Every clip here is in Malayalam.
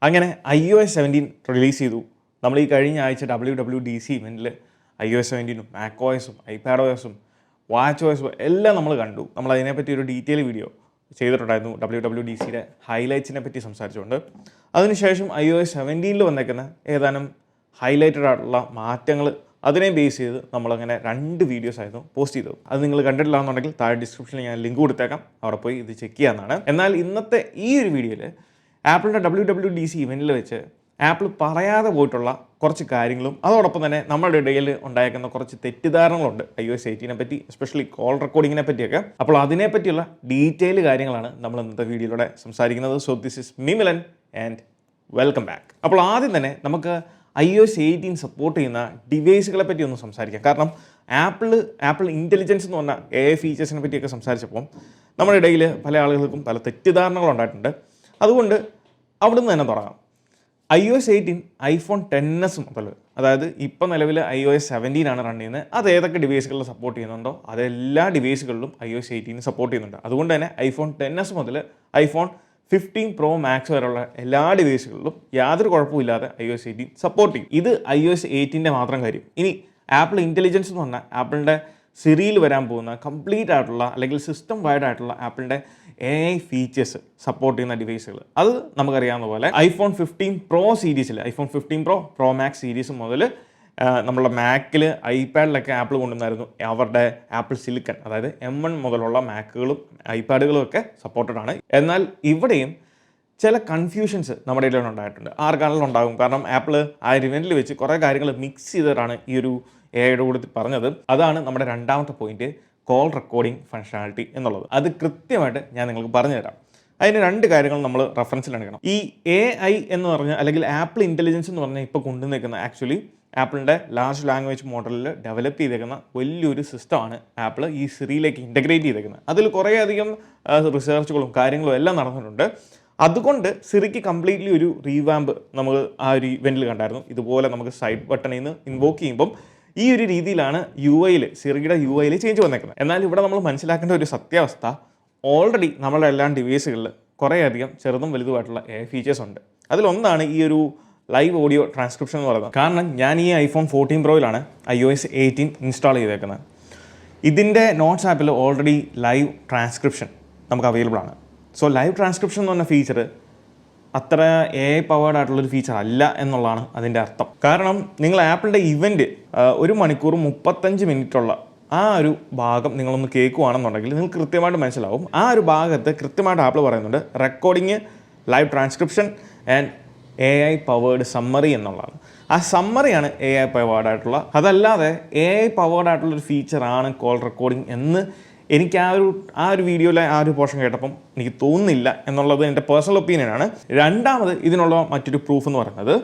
അങ്ങനെ iOS 17 റിലീസ് ചെയ്തു. നമ്മൾ ഈ കഴിഞ്ഞ ആഴ്ച WWDC ഇവൻറ്റിൽ iOS 17ഉം macOSഉം iPadOSഉം watchOSഉം എല്ലാം നമ്മൾ കണ്ടു. നമ്മൾ അതിനെപ്പറ്റി ഒരു ഡീറ്റെയിൽ വീഡിയോ ചെയ്തിട്ടുണ്ടായിരുന്നു WWDCയുടെ ഹൈലൈറ്റ്സിനെ പറ്റി സംസാരിച്ചുകൊണ്ട്. അതിനുശേഷം iOS 17 വന്നേക്കുന്ന ഏതാനും ഹൈലൈറ്റഡ് ആയിട്ടുള്ള മാറ്റങ്ങൾ അതിനെ ബേസ് ചെയ്ത് നമ്മളങ്ങനെ 2 വീഡിയോസ് ആയിരുന്നു പോസ്റ്റ് ചെയ്തത്. അത് നിങ്ങൾ കണ്ടിട്ടില്ല എന്നുണ്ടെങ്കിൽ താഴെ ഡിസ്ക്രിപ്ഷനിൽ ഞാൻ ലിങ്ക് കൊടുത്തേക്കാം, അവിടെ പോയി ഇത് ചെക്ക് ചെയ്യാവുന്നതാണ്. എന്നാൽ ഇന്നത്തെ ഈ ഒരു വീഡിയോയിൽ ആപ്പിളിൻ്റെ WWDC ഇവൻറ്റിൽ വെച്ച് ആപ്പിൾ പറയാതെ പോയിട്ടുള്ള കുറച്ച് കാര്യങ്ങളും അതോടൊപ്പം തന്നെ നമ്മുടെ ഇടയിൽ ഉണ്ടായിരിക്കുന്ന കുറച്ച് തെറ്റിദ്ധാരണകളുണ്ട് iOS 18 പറ്റി, എസ്പെഷ്യലി കോൾ റെക്കോർഡിങ്ങിനെ പറ്റിയൊക്കെ. അപ്പോൾ അതിനെപ്പറ്റിയുള്ള ഡീറ്റെയിൽ കാര്യങ്ങളാണ് നമ്മൾ ഇന്നത്തെ വീഡിയോയിലൂടെ സംസാരിക്കുന്നത്. So this is me Milan and welcome back. അപ്പോൾ ആദ്യം തന്നെ നമുക്ക് iOS 18 സപ്പോർട്ട് ചെയ്യുന്ന ഡിവൈസുകളെ പറ്റി ഒന്ന് സംസാരിക്കാം. കാരണം ആപ്പിൾ ഇൻ്റലിജൻസ് എന്ന് പറഞ്ഞ AI ഫീച്ചേഴ്സിനെ പറ്റിയൊക്കെ സംസാരിച്ചപ്പോൾ നമ്മുടെ ഇടയിൽ പല ആളുകൾക്കും പല തെറ്റിദ്ധാരണകളുണ്ടായിട്ടുണ്ട്. അതുകൊണ്ട് അവിടുന്ന് തന്നെ തുടങ്ങാം. iOS 18 iPhone XS മുതൽ, അതായത് ഇപ്പം നിലവിൽ iOS 17 ആണ് റൺ ചെയ്യുന്നത്, അത് ഏതൊക്കെ ഡിവൈസുകളിൽ സപ്പോർട്ട് ചെയ്യുന്നുണ്ടോ അതെല്ലാ ഡിവൈസുകളിലും iOS 18 സപ്പോർട്ട് ചെയ്യുന്നുണ്ട്. അതുകൊണ്ട് തന്നെ iPhone XS മുതൽ iPhone 15 Pro Max വരെയുള്ള എല്ലാ ഡിവൈസുകളിലും യാതൊരു കുഴപ്പമില്ലാതെ iOS 18 സപ്പോർട്ട് ചെയ്യും. ഇത് iOS 18 മാത്രം കാര്യം. ഇനി ആപ്പിൾ ഇൻ്റലിജൻസ് എന്ന് പറഞ്ഞാൽ ആപ്പിളിൻ്റെ സിറിയിൽ വരാൻ പോകുന്ന കംപ്ലീറ്റ് ആയിട്ടുള്ള അല്ലെങ്കിൽ സിസ്റ്റം വൈഡ് ആയിട്ടുള്ള ആപ്പിളിൻ്റെ AI ഫീച്ചേഴ്സ് സപ്പോർട്ട് ചെയ്യുന്ന ഡിവൈസുകൾ, അത് നമുക്കറിയാവുന്ന പോലെ iPhone 15 Pro സീരീസിൽ iPhone 15 Pro, Pro Max series മുതൽ നമ്മളുടെ മാക്കിൽ ഐപാഡിലൊക്കെ ആപ്പിൾ കൊണ്ടുവന്നായിരുന്നു അവരുടെ ആപ്പിൾ സിലിക്കൺ, അതായത് M1 മുതലുള്ള മാക്കുകളും ഐപാഡുകളും ഒക്കെ സപ്പോർട്ടഡ് ആണ്. എന്നാൽ ഇവിടെയും ചില കൺഫ്യൂഷൻസ് നമ്മുടെ ഇടയിൽ ഉണ്ടായിട്ടുണ്ട്. ആർക്കാണെങ്കിലും ഉണ്ടാകും. കാരണം ആപ്പിൾ ആ ഇവൻറ്റിൽ വെച്ച് കുറേ കാര്യങ്ങൾ മിക്സ് ചെയ്തിട്ടാണ് ഈ ഒരു AIയുടെ കൂടെ പറഞ്ഞത്. അതാണ് നമ്മുടെ രണ്ടാമത്തെ പോയിന്റ്, കോൾ റെക്കോർഡിംഗ് ഫങ്ഷനാലിറ്റി എന്നുള്ളത്. അത് കൃത്യമായിട്ട് ഞാൻ നിങ്ങൾക്ക് പറഞ്ഞു തരാം. അതിന് 2 കാര്യങ്ങൾ നമ്മൾ റെഫറൻസിൽ എടുക്കണം. ഈ AI എന്ന് പറഞ്ഞാൽ അല്ലെങ്കിൽ ആപ്പിൾ ഇൻ്റലിജൻസ് എന്ന് പറഞ്ഞാൽ ഇപ്പോൾ കൊണ്ടുവന്നിരിക്കുന്ന ആക്ച്വലി ആപ്പിളിൻ്റെ ലാർജ് ലാംഗ്വേജ് മോഡലിൽ ഡെവലപ്പ് ചെയ്തേക്കുന്ന വലിയൊരു സിസ്റ്റമാണ് ആപ്പിൾ ഈ സിറിയിലേക്ക് ഇൻ്റഗ്രേറ്റ് ചെയ്തേക്കുന്നത്. അതിൽ കുറേയധികം റിസർച്ചുകളും കാര്യങ്ങളും എല്ലാം നടന്നിട്ടുണ്ട്. അതുകൊണ്ട് സിറിക്ക് കംപ്ലീറ്റ്ലി ഒരു റീവാമ്പ് നമ്മൾ ആ ഒരു ഇവൻറ്റിൽ കണ്ടായിരുന്നു. ഇതുപോലെ നമുക്ക് സൈഡ് ബട്ടണിൽ നിന്ന് ഇൻവോക്ക് ചെയ്യുമ്പം ഈ ഒരു രീതിയിലാണ് സിറിയുടെ UI ചേഞ്ച് വന്നേക്കുന്നത്. എന്നാൽ ഇവിടെ നമ്മൾ മനസ്സിലാക്കേണ്ട ഒരു സത്യാവസ്ഥ, ഓൾറെഡി നമ്മളുടെ എല്ലാ ഡിവൈസുകളിൽ കുറേയധികം ചെറുതും വലുതുമായിട്ടുള്ള AI ഫീച്ചേഴ്സ് ഉണ്ട്. അതിലൊന്നാണ് ഈ ഒരു ലൈവ് ഓഡിയോ ട്രാൻസ്ക്രിപ്ഷൻ എന്ന് പറയുന്നത്. കാരണം ഞാൻ ഈ iPhone 14 Proയിലാണ് iOS 18 ഇൻസ്റ്റാൾ ചെയ്തേക്കുന്നത്. ഇതിൻ്റെ നോട്ട്സ് ആപ്പിൽ ഓൾറെഡി ലൈവ് ട്രാൻസ്ക്രിപ്ഷൻ നമുക്ക് അവൈലബിൾ ആണ്. സോ ലൈവ് ട്രാൻസ്ക്രിപ്ഷൻ എന്ന് പറഞ്ഞ ഫീച്ചർ അത്ര AI പവേർഡ് ആയിട്ടുള്ളൊരു ഫീച്ചർ അല്ല എന്നുള്ളതാണ് അതിൻ്റെ അർത്ഥം. കാരണം നിങ്ങൾ ആപ്പിളിൻ്റെ ഇവൻറ്റ് 1 മണിക്കൂർ 35 മിനിറ്റുള്ള ആ ഒരു ഭാഗം നിങ്ങളൊന്ന് കേൾക്കുകയാണെന്നുണ്ടെങ്കിൽ നിങ്ങൾക്ക് കൃത്യമായിട്ട് മനസ്സിലാവും. ആ ഒരു ഭാഗത്ത് കൃത്യമായിട്ട് ആപ്പിൾ പറയുന്നുണ്ട് recording, live transcription and AI powered summary എന്നുള്ളതാണ്. ആ സമ്മറിയാണ് AI പവേർഡ് ആയിട്ടുള്ള, അതല്ലാതെ AI പവേർഡ് ആയിട്ടുള്ളൊരു ഫീച്ചറാണ് കോൾ റെക്കോർഡിംഗ് എന്ന് എനിക്ക് ആ ഒരു വീഡിയോയിലെ ആ ഒരു പോർഷൻ കേട്ടപ്പം എനിക്ക് തോന്നുന്നില്ല എന്നുള്ളത് എൻ്റെ പേഴ്സണൽ ഒപ്പീനിയനാണ്. രണ്ടാമത് ഇതിനുള്ള മറ്റൊരു പ്രൂഫ് എന്ന് പറയുന്നത്,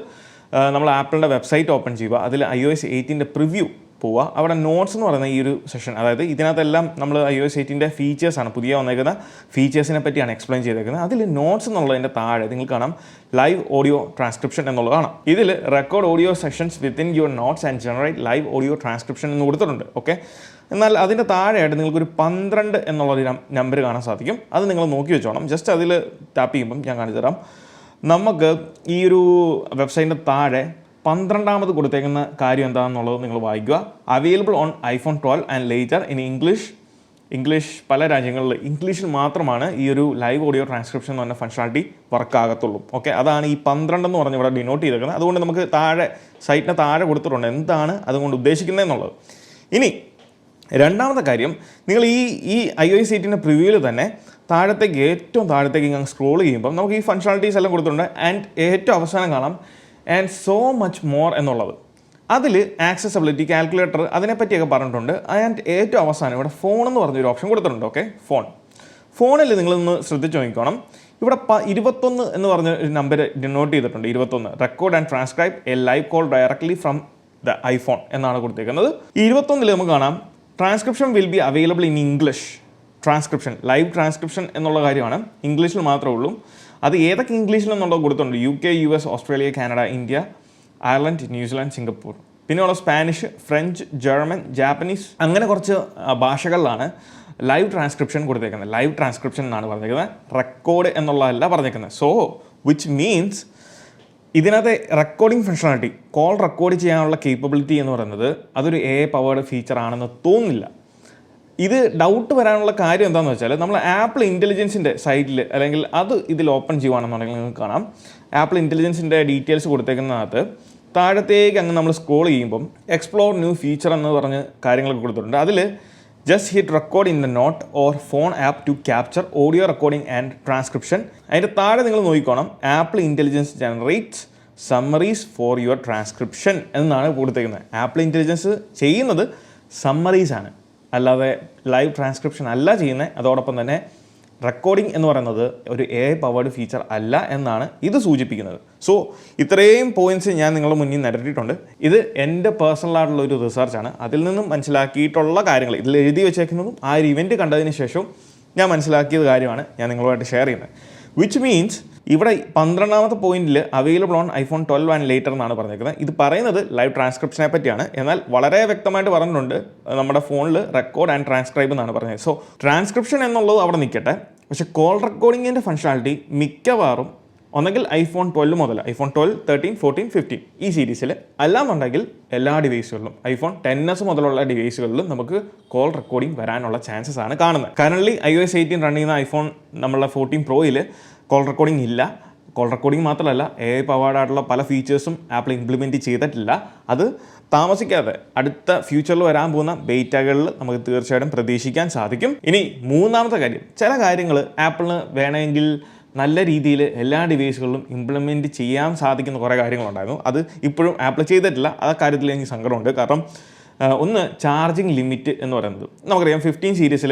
നമ്മൾ ആപ്പിളിൻ്റെ വെബ്സൈറ്റ് ഓപ്പൺ ചെയ്യുക, അതിൽ iOS 18 പ്രിവ്യൂ പോവുക, അവിടെ നോട്ട്സ് എന്ന് പറയുന്ന ഈ ഒരു സെഷൻ, അതായത് ഇതിനകത്തെല്ലാം നമ്മൾ iOS 18 ഫീച്ചേഴ്സാണ്, പുതിയ വന്നേക്കുന്ന ഫീച്ചേഴ്സിനെ പറ്റിയാണ് എക്സ്പ്ലെയിൻ ചെയ്തേക്കുന്നത്. അതിൽ നോട്ട്സ് എന്നുള്ളതിൻ്റെ താഴെ നിങ്ങൾ കാണാം ലൈവ് ഓഡിയോ ട്രാൻസ്ക്രിപ്ഷൻ എന്നുള്ളത് കാണാം. ഇതിൽ record audio sessions within your notes and generate live audio transcription എന്ന് കൊടുത്തിട്ടുണ്ട്. ഓക്കെ, എന്നാൽ അതിൻ്റെ താഴെയായിട്ട് നിങ്ങൾക്കൊരു 12 എന്നുള്ളൊരു നമ്പർ കാണാൻ സാധിക്കും. അത് നിങ്ങൾ നോക്കി വെച്ചോണം. ജസ്റ്റ് അതിൽ ടാപ്പ് ചെയ്യുമ്പം ഞാൻ കാണിച്ചു തരാം. നമുക്ക് ഈ ഒരു വെബ്സൈറ്റിൻ്റെ താഴെ 12ാമത് കൊടുത്തേക്കുന്ന കാര്യം എന്താണെന്നുള്ളത് നിങ്ങൾ വായിക്കുക. Available on iPhone 12 and later in English പല രാജ്യങ്ങളിൽ ഇംഗ്ലീഷിൽ മാത്രമാണ് ഈ ഒരു ലൈവ് ഓഡിയോ ട്രാൻസ്ക്രിപ്ഷൻ എന്ന് പറഞ്ഞ ഫങ്ഷനാലിറ്റി വർക്ക് ആകത്തുള്ളൂ. ഓക്കെ, അതാണ് ഈ 12 എന്ന് പറഞ്ഞ് ഇവിടെ ഡിനോട്ട് ചെയ്തേക്കുന്നത്. അതുകൊണ്ട് നമുക്ക് സൈറ്റിന് താഴെ കൊടുത്തിട്ടുണ്ട് എന്താണ് അതുകൊണ്ട് ഉദ്ദേശിക്കുന്നത് എന്നുള്ളത്. ഇനി രണ്ടാമത്തെ കാര്യം, നിങ്ങൾ ഈ iOS 18 പ്രിവ്യൂവിൽ തന്നെ ഏറ്റവും താഴത്തേക്ക് ഇങ്ങനെ സ്ക്രോൾ ചെയ്യുമ്പം നമുക്ക് ഈ ഫങ്ഷനാലിറ്റീസ് എല്ലാം കൊടുത്തിട്ടുണ്ട്. ആൻഡ് ഏറ്റവും അവസാനം കാണാം ആൻഡ് സോ മച്ച് മോർ എന്നുള്ളത്. അതിൽ ആക്സസബിലിറ്റി, കാൽക്കുലേറ്റർ, അതിനെപ്പറ്റിയൊക്കെ പറഞ്ഞിട്ടുണ്ട്. ആൻഡ് ഏറ്റവും അവസാനം ഇവിടെ ഫോൺ എന്ന് പറഞ്ഞൊരു ഓപ്ഷൻ കൊടുത്തിട്ടുണ്ട്. ഓക്കെ, ഫോണിൽ നിങ്ങളൊന്ന് ശ്രദ്ധിച്ച് നോക്കിക്കോണം. ഇവിടെ 21 എന്ന് പറഞ്ഞ ഒരു നമ്പർ ഡിനോട്ട് ചെയ്തിട്ടുണ്ട്. 21 record and transcribe A live call directly from the iPhone എന്നാണ് കൊടുത്തേക്കുന്നത്. ഈ 21 നമുക്ക് കാണാം transcription will be available in English. Transcription, live transcription എന്നുള്ള കാര്യമാണ് ഇംഗ്ലീഷിൽ മാത്രമേ ഉള്ളൂ. അത് ഏതൊക്കെ ഇംഗ്ലീഷിൽ എന്നുള്ളത് കൊടുത്തിട്ടുണ്ട്. UK, US, Australia, Canada, India, Ireland, New Zealand, Singapore. പിന്നെയുള്ള സ്പാനിഷ്, ഫ്രഞ്ച്, ജർമ്മൻ, ജാപ്പനീസ്, അങ്ങനെ കുറച്ച് ഭാഷകളിലാണ് ലൈവ് ട്രാൻസ്ക്രിപ്ഷൻ കൊടുത്തേക്കുന്നത്. ലൈവ് ട്രാൻസ്ക്രിപ്ഷൻ എന്നാണ് പറഞ്ഞേക്കുന്നത്, റെക്കോർഡ് എന്നുള്ളതല്ല പറഞ്ഞേക്കുന്നത്. സോ വിച്ച് മീൻസ് ഇതിനകത്തെ റെക്കോർഡിംഗ് ഫംഗ്ഷനാലിറ്റി, കോൾ റെക്കോർഡ് ചെയ്യാനുള്ള കേപ്പബിലിറ്റി എന്ന് പറയുന്നത് അതൊരു AI പവേർഡ് ഫീച്ചർ ആണെന്ന് തോന്നുന്നില്ല. ഇത് ഡൗട്ട് വരാനുള്ള കാര്യം എന്താണെന്ന് വെച്ചാൽ, നമ്മൾ ആപ്പിൾ ഇൻ്റലിജൻസിൻ്റെ സൈറ്റിൽ അല്ലെങ്കിൽ അത് ഇതിൽ ഓപ്പൺ ചെയ്യുകയാണെന്നുണ്ടെങ്കിൽ നിങ്ങൾക്ക് കാണാം ആപ്പിൾ ഇൻ്റലിജൻസിൻ്റെ ഡീറ്റെയിൽസ് കൊടുത്തേക്കുന്നതിനകത്ത് താഴത്തേക്ക് അങ്ങ് നമ്മൾ സ്ക്രോൾ ചെയ്യുമ്പം എക്സ്പ്ലോർ ന്യൂ ഫീച്ചർ എന്ന് പറഞ്ഞ് കാര്യങ്ങളൊക്കെ കൊടുത്തിട്ടുണ്ട്. അതിൽ just hit record in the note or phone app to capture audio recording and transcription. അതിൻ്റെ താഴെ നിങ്ങൾ നോക്കിക്കോണം Apple intelligence generates summaries for your transcription എന്നാണ് കൊടുത്തേക്കുന്നത്. ആപ്പിൾ ഇൻ്റലിജൻസ് ചെയ്യുന്നത് സമ്മറീസ് ആണ്, അല്ലാതെ ലൈവ് ട്രാൻസ്ക്രിപ്ഷൻ അല്ല ചെയ്യുന്നത്. അതോടൊപ്പം തന്നെ റെക്കോർഡിംഗ് എന്ന് പറയുന്നത് ഒരു AI പവേർഡ് ഫീച്ചർ അല്ല എന്നാണ് ഇത് സൂചിപ്പിക്കുന്നത്. സോ ഇത്രയും പോയിന്റ്സ് ഞാൻ നിങ്ങളുടെ മുന്നിൽ നിരത്തിയിട്ടുണ്ട്. ഇത് എൻ്റെ പേഴ്സണലായിട്ടുള്ള ഒരു റിസർച്ചാണ്. അതിൽ നിന്നും മനസ്സിലാക്കിയിട്ടുള്ള കാര്യങ്ങൾ ഇതിൽ എഴുതി വെച്ചേക്കുന്നതും ആ ഒരു ഇവൻറ്റ് കണ്ടതിന് ശേഷം ഞാൻ മനസ്സിലാക്കിയത് കാര്യമാണ് ഞാൻ നിങ്ങളുമായിട്ട് ഷെയർ ചെയ്യുന്നത്. വിച്ച് മീൻസ് ഇവിടെ 12ാമത്തെ പോയിന്റിൽ available on iPhone 12 and later എന്നാണ് പറഞ്ഞേക്കുന്നത്. ഇത് പറയുന്നത് ലൈവ് ട്രാൻസ്ക്രിപ്ഷനെ പറ്റിയാണ്. എന്നാൽ വളരെ വ്യക്തമായിട്ട് പറഞ്ഞിട്ടുണ്ട് നമ്മുടെ ഫോണിൽ റെക്കോർഡ് ആൻഡ് ട്രാൻസ്ക്രൈബ് എന്നാണ് പറഞ്ഞത്. സോ ട്രാൻസ്ക്രിപ്ഷൻ എന്നുള്ളത് അവിടെ നിൽക്കട്ടെ, പക്ഷേ കോൾ റെക്കോർഡിങ്ങിൻ്റെ ഫംഗ്ഷനാലിറ്റി മിക്കവാറും ഒന്നെങ്കിൽ iPhone 12 മുതൽ iPhone 12, 13, 14, 15 ഈ സീരീസിൽ, അല്ലാന്നുണ്ടെങ്കിൽ എല്ലാ ഡിവൈസുകളിലും iPhone XS മുതലുള്ള ഡിവൈസുകളിലും നമുക്ക് കോൾ റെക്കോർഡിംഗ് വരാനുള്ള ചാൻസസ് ആണ് കാണുന്നത്. കറൻറ്റ്ലി iOS 18 റൺ ചെയ്യുന്ന iPhone നമ്മളുടെ 14 Proയിൽ കോൾ റെക്കോർഡിംഗ് ഇല്ല. കോൾ റെക്കോർഡിംഗ് മാത്രമല്ല AI പവേർഡായിട്ടുള്ള പല ഫീച്ചേഴ്സും ആപ്പിൾ ഇംപ്ലിമെൻറ്റ് ചെയ്തിട്ടില്ല. അത് താമസിക്കാതെ അടുത്ത ഫ്യൂച്ചറിൽ വരാൻ പോകുന്ന ബേറ്റകളിൽ നമുക്ക് തീർച്ചയായിട്ടും പ്രതീക്ഷിക്കാൻ സാധിക്കും. ഇനി മൂന്നാമത്തെ കാര്യം, ചില കാര്യങ്ങൾ ആപ്പിളിന് വേണമെങ്കിൽ നല്ല രീതിയിൽ എല്ലാ ഡിവൈസുകളിലും ഇംപ്ലിമെൻറ്റ് ചെയ്യാൻ സാധിക്കുന്ന കുറേ കാര്യങ്ങളുണ്ടായിരുന്നു. അത് ഇപ്പോഴും ആപ്പിൾ ചെയ്തിട്ടില്ല. ആ കാര്യത്തിൽ എനിക്ക് സങ്കടമുണ്ട്. കാരണം ഒന്ന് ചാർജിങ് ലിമിറ്റ് എന്ന് പറയുന്നത് നമുക്കറിയാം 15 സീരീസിൽ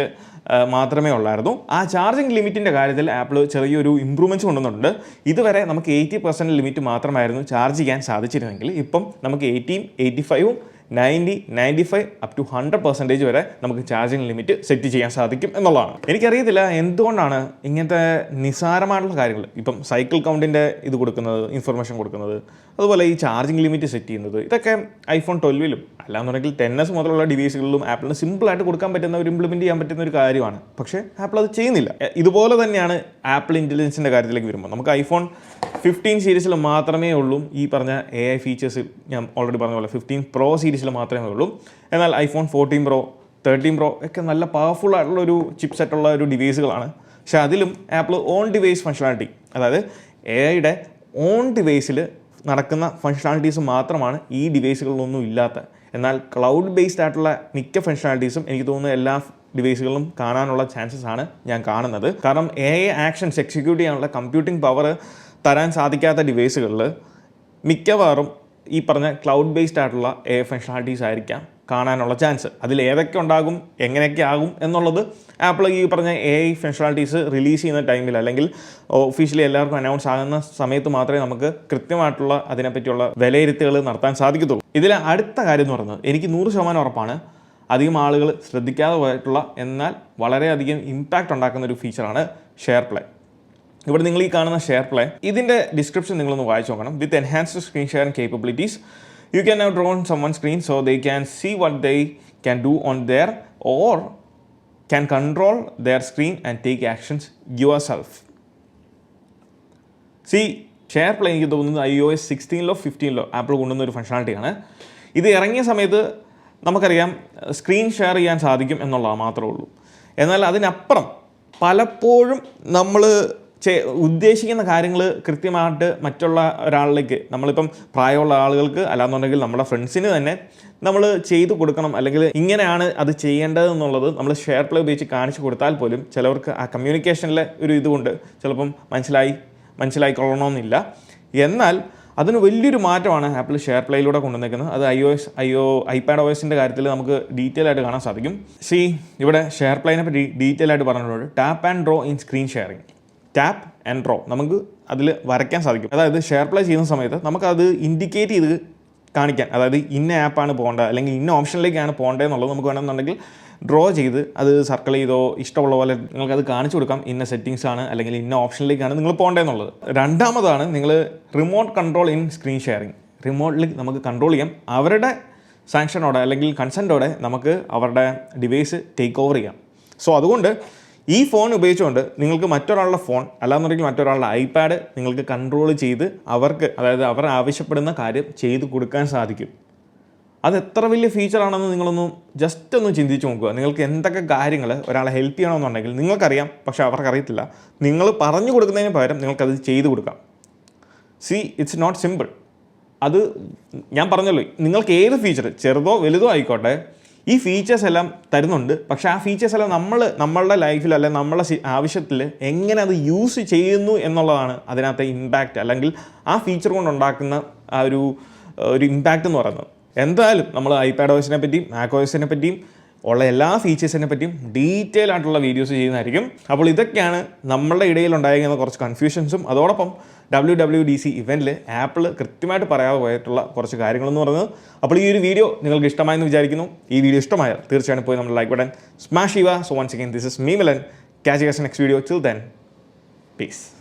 മാത്രമേ ഉള്ളായിരുന്നു. ആ ചാർജിങ് ലിമിറ്റിൻ്റെ കാര്യത്തിൽ ആപ്പിൾ ചെറിയൊരു ഇമ്പ്രൂവ്മെൻറ്റ്സ് കൊണ്ടുവന്നിട്ടുണ്ട്. ഇതുവരെ നമുക്ക് 80% ലിമിറ്റ് മാത്രമായിരുന്നു ചാർജ് ചെയ്യാൻ സാധിച്ചിരുന്നെങ്കിൽ ഇപ്പം നമുക്ക് 80, 85, 90, 95 അപ് ടു 100% വരെ നമുക്ക് ചാർജിങ് ലിമിറ്റ് സെറ്റ് ചെയ്യാൻ സാധിക്കും എന്നുള്ളതാണ്. എനിക്കറിയത്തില്ല എന്തുകൊണ്ടാണ് ഇങ്ങനത്തെ നിസ്സാരമായിട്ടുള്ള കാര്യങ്ങൾ, ഇപ്പം സൈക്കിൾ കൗണ്ടിൻ്റെ ഇത് കൊടുക്കുന്നത്, ഇൻഫർമേഷൻ കൊടുക്കുന്നത്, അതുപോലെ ഈ ചാർജിങ് ലിമിറ്റ് സെറ്റ് ചെയ്യുന്നത്, ഇതൊക്കെ iPhone 12ലും അല്ലാന്നുണ്ടെങ്കിൽ XS മുതലുള്ള ഡിവൈസുകളിലും ആപ്പിളിന് സിമ്പിളായിട്ട് കൊടുക്കാൻ പറ്റുന്ന ഒരു ഇംപ്ലിമെൻറ്റ് ചെയ്യാൻ പറ്റുന്ന ഒരു കാര്യമാണ്. പക്ഷേ ആപ്പിൾ അത് ചെയ്യുന്നില്ല. ഇതുപോലെ തന്നെയാണ് ആപ്പിൾ ഇൻ്റലിജൻസിൻ്റെ കാര്യത്തിലേക്ക് വരുമ്പോൾ നമുക്ക് iPhone 15 സീരീസിൽ മാത്രമേ ഉള്ളൂ ഈ പറഞ്ഞ AI ഫീച്ചേഴ്സ്. ഞാൻ ഓൾറെഡി പറഞ്ഞ പോലെ 15 Pro സീരീസിൽ മാത്രമേ ഉള്ളൂ. എന്നാൽ iPhone 14 Pro, 13 Pro ഒക്കെ നല്ല പവർഫുൾ ആയിട്ടുള്ളൊരു ചിപ്പ് സെറ്റുള്ള ഒരു ഡിവൈസുകളാണ്. പക്ഷേ അതിലും ആപ്പിൾ ഓൺ ഡിവൈസ് ഫംഗ്ഷനാലിറ്റി, അതായത് AIയുടെ ഓൺ ഡിവൈസിൽ നടക്കുന്ന ഫംഗ്ഷനാലിറ്റീസ് മാത്രമാണ് ഈ ഡിവൈസുകളിലൊന്നും ഇല്ലാത്ത. എന്നാൽ ക്ലൗഡ് ബേസ്ഡ് ആയിട്ടുള്ള മിക്ക ഫംഗ്ഷനാലിറ്റീസും എനിക്ക് തോന്നുന്നു എല്ലാ ഡിവൈസുകളിലും കാണാനുള്ള ചാൻസസ് ആണ് ഞാൻ കാണുന്നത്. കാരണം AI ആക്ഷൻസ് എക്സിക്യൂട്ട് ചെയ്യാനുള്ള കമ്പ്യൂട്ടിംഗ് പവർ തരാൻ സാധിക്കാത്ത ഡിവൈസുകളിൽ മിക്കവാറും ഈ പറഞ്ഞ ക്ലൗഡ് ബേസ്ഡ് ആയിട്ടുള്ള AI ഫംഗ്ഷനാലിറ്റീസ് ആയിരിക്കാം കാണാനുള്ള ചാൻസ്. അതിൽ ഏതൊക്കെ ഉണ്ടാകും, എങ്ങനെയൊക്കെ ആകും എന്നുള്ളത് ആപ്പിൾ ഈ പറഞ്ഞ AI ഫംഗ്ഷനാലിറ്റീസ് റിലീസ് ചെയ്യുന്ന ടൈമിൽ അല്ലെങ്കിൽ ഒഫീഷ്യലി എല്ലാവർക്കും അനൗൺസ് ആകുന്ന സമയത്ത് മാത്രമേ നമുക്ക് കൃത്യമായിട്ടുള്ള അതിനെപ്പറ്റിയുള്ള വിലയിരുത്തലുകൾ നടത്താൻ സാധിക്കത്തുള്ളൂ. ഇതിൽ അടുത്ത കാര്യം എന്ന് പറയുന്നത് എനിക്ക് 100% ഉറപ്പാണ്, അധികം ആളുകൾ ശ്രദ്ധിക്കാതെ പോയിട്ടുള്ള എന്നാൽ വളരെയധികം ഇമ്പാക്റ്റ് ഉണ്ടാക്കുന്ന ഒരു ഫീച്ചറാണ് ഷെയർ പ്ലേ. ഇവിടെ നിങ്ങൾ ഈ കാണുന്ന ഷെയർ പ്ലേ, ഇതിൻ്റെ ഡിസ്ക്രിപ്ഷൻ നിങ്ങളൊന്ന് വായിച്ചു നോക്കണം. With enhanced screen sharing capabilities you can now draw on someone's screen so they can see what they can do on their or can control their screen and take actions yourself. Share play എനിക്ക് തോന്നുന്നത് iOS 16 15 ആപ്പിൾ കൊണ്ടുവന്ന ഒരു ഫംഗ്ഷനാലിറ്റിയാണ്. ഇത് ഇറങ്ങിയ സമയത്ത് നമുക്കറിയാം സ്ക്രീൻ ഷെയർ ചെയ്യാൻ സാധിക്കും എന്നുള്ളത് മാത്രമേ ഉള്ളൂ. എന്നാൽ അതിനപ്പുറം പലപ്പോഴും നമ്മൾ ഉദ്ദേശിക്കുന്ന കാര്യങ്ങൾ കൃത്യമായിട്ട് മറ്റുള്ള ഒരാളിലേക്ക്, നമ്മളിപ്പം പ്രായമുള്ള ആളുകൾക്ക് അല്ലാന്നുണ്ടെങ്കിൽ നമ്മുടെ ഫ്രണ്ട്സിന് തന്നെ നമ്മൾ ചെയ്തു കൊടുക്കണം, അല്ലെങ്കിൽ ഇങ്ങനെയാണ് അത് ചെയ്യേണ്ടത് എന്നുള്ളത് നമ്മൾ ഷെയർ പ്ലേ ഉപയോഗിച്ച് കാണിച്ചു കൊടുത്താൽ പോലും ചിലവർക്ക് ആ കമ്മ്യൂണിക്കേഷനിലെ ഒരു ഇതുകൊണ്ട് ചിലപ്പം മനസ്സിലായിക്കൊള്ളണമെന്നില്ല. എന്നാൽ അതിന് വലിയൊരു മാറ്റമാണ് ആപ്പിൾ ഷെയർ പ്ലേയിലൂടെ കൊണ്ടുവന്നിരിക്കുന്നത്. അത് iPadOS-ൻ്റെ കാര്യത്തിൽ നമുക്ക് ഡീറ്റെയിൽ ആയിട്ട് കാണാൻ സാധിക്കും. ഇവിടെ ഷെയർ പ്ലേനെ പറ്റി ഡീറ്റെയിൽ ആയിട്ട് പറഞ്ഞിട്ടുണ്ട്. Tap and draw in screen sharing. Tap and draw നമുക്ക് അതിൽ വരയ്ക്കാൻ സാധിക്കും. അതായത് ഷെയർ പ്ലേ ചെയ്യുന്ന സമയത്ത് നമുക്കത് ഇൻഡിക്കേറ്റ് ചെയ്ത് കാണിക്കാൻ, അതായത് ഇന്ന ആപ്പാണ് പോകേണ്ടത് അല്ലെങ്കിൽ ഇന്ന ഓപ്ഷനിലേക്കാണ് പോകേണ്ടത് എന്നുള്ളത് നമുക്ക് വേണമെന്നുണ്ടെങ്കിൽ ഡ്രോ ചെയ്ത് അത് സർക്കിൾ ചെയ്തോ ഇഷ്ടമുള്ള പോലെ നിങ്ങൾക്കത് കാണിച്ചു കൊടുക്കാം. ഇന്ന സെറ്റിങ്സ് ആണ് അല്ലെങ്കിൽ ഇന്ന ഓപ്ഷനിലേക്കാണ് നിങ്ങൾ പോകേണ്ടതെന്നുള്ളത്. രണ്ടാമതാണ് നിങ്ങൾ remote control in screen sharing. റിമോട്ടിൽ നമുക്ക് കൺട്രോൾ ചെയ്യാം. അവരുടെ സാങ്ഷനോടെ അല്ലെങ്കിൽ കൺസെൻറ്റോടെ നമുക്ക് അവരുടെ ഡിവൈസ് ടേക്ക് ഓവർ ചെയ്യാം. സോ അതുകൊണ്ട് ഈ ഫോൺ ഉപയോഗിച്ചുകൊണ്ട് നിങ്ങൾക്ക് മറ്റൊരാളുടെ ഫോൺ അല്ലാന്നുണ്ടെങ്കിൽ മറ്റൊരാളുടെ ഐപാഡ് നിങ്ങൾക്ക് കൺട്രോൾ ചെയ്ത് അവർക്ക്, അതായത് അവർ ആവശ്യപ്പെടുന്ന കാര്യം ചെയ്തു കൊടുക്കാൻ സാധിക്കും. അത് എത്ര വലിയ ഫീച്ചറാണെന്ന് നിങ്ങളൊന്ന് ജസ്റ്റ് ഒന്ന് ചിന്തിച്ച് നോക്കുക. നിങ്ങൾക്ക് എന്തൊക്കെ കാര്യങ്ങൾ ഒരാളെ ഹെൽപ്പ് ചെയ്യണമെന്നുണ്ടെങ്കിൽ നിങ്ങൾക്കറിയാം, പക്ഷേ അവർക്കറിയത്തില്ല. നിങ്ങൾ പറഞ്ഞു കൊടുക്കുന്നതിന് പകരം നിങ്ങൾക്കത് ചെയ്തു കൊടുക്കാം. It's not simple. അത് ഞാൻ പറഞ്ഞല്ലോ, നിങ്ങൾക്ക് ഏത് ഫീച്ചർ ചെറുതോ വലുതോ ആയിക്കോട്ടെ, ഈ ഫീച്ചേഴ്സ് എല്ലാം തരുന്നുണ്ട്. പക്ഷേ ആ ഫീച്ചേഴ്സ് എല്ലാം നമ്മളുടെ ലൈഫിൽ അല്ലെങ്കിൽ നമ്മളുടെ ആവശ്യത്തിൽ എങ്ങനെ അത് യൂസ് ചെയ്യുന്നു എന്നുള്ളതാണ് അതിനകത്തെ ഇമ്പാക്റ്റ്, അല്ലെങ്കിൽ ആ ഫീച്ചർ കൊണ്ടുണ്ടാക്കുന്ന ആ ഒരു ഇമ്പാക്റ്റ് എന്ന് പറയുന്നത്. എന്തായാലും നമ്മൾ iPadOS-നെ പറ്റിയും macOS-നെ പറ്റിയും ഉള്ള എല്ലാ ഫീച്ചേഴ്സിനെ പറ്റിയും ഡീറ്റെയിൽ ആയിട്ടുള്ള വീഡിയോസ് ചെയ്യുന്നതായിരിക്കും. അപ്പോൾ ഇതൊക്കെയാണ് നമ്മളുടെ ഇടയിൽ ഉണ്ടായിരിക്കുന്ന കുറച്ച് കൺഫ്യൂഷൻസും അതോടൊപ്പം WWDC ഇവൻറ്റിൽ ആപ്പിൾ കൃത്യമായിട്ട് പറയാതെ പോയിട്ടുള്ള കുറച്ച് കാര്യങ്ങളെന്ന് പറയുന്നത്. അപ്പോൾ ഈ ഒരു വീഡിയോ നിങ്ങൾക്ക് ഇഷ്ടമായെന്ന് വിചാരിക്കുന്നു. ഈ വീഡിയോ ഇഷ്ടമായാൽ തീർച്ചയായും പോയി നമ്മുടെ ലൈക്ക് ബട്ടൺ സ്മാഷ് ചെയ്യുക. So once again, this is me Milan. Catch you guys in the next video. Till then, peace.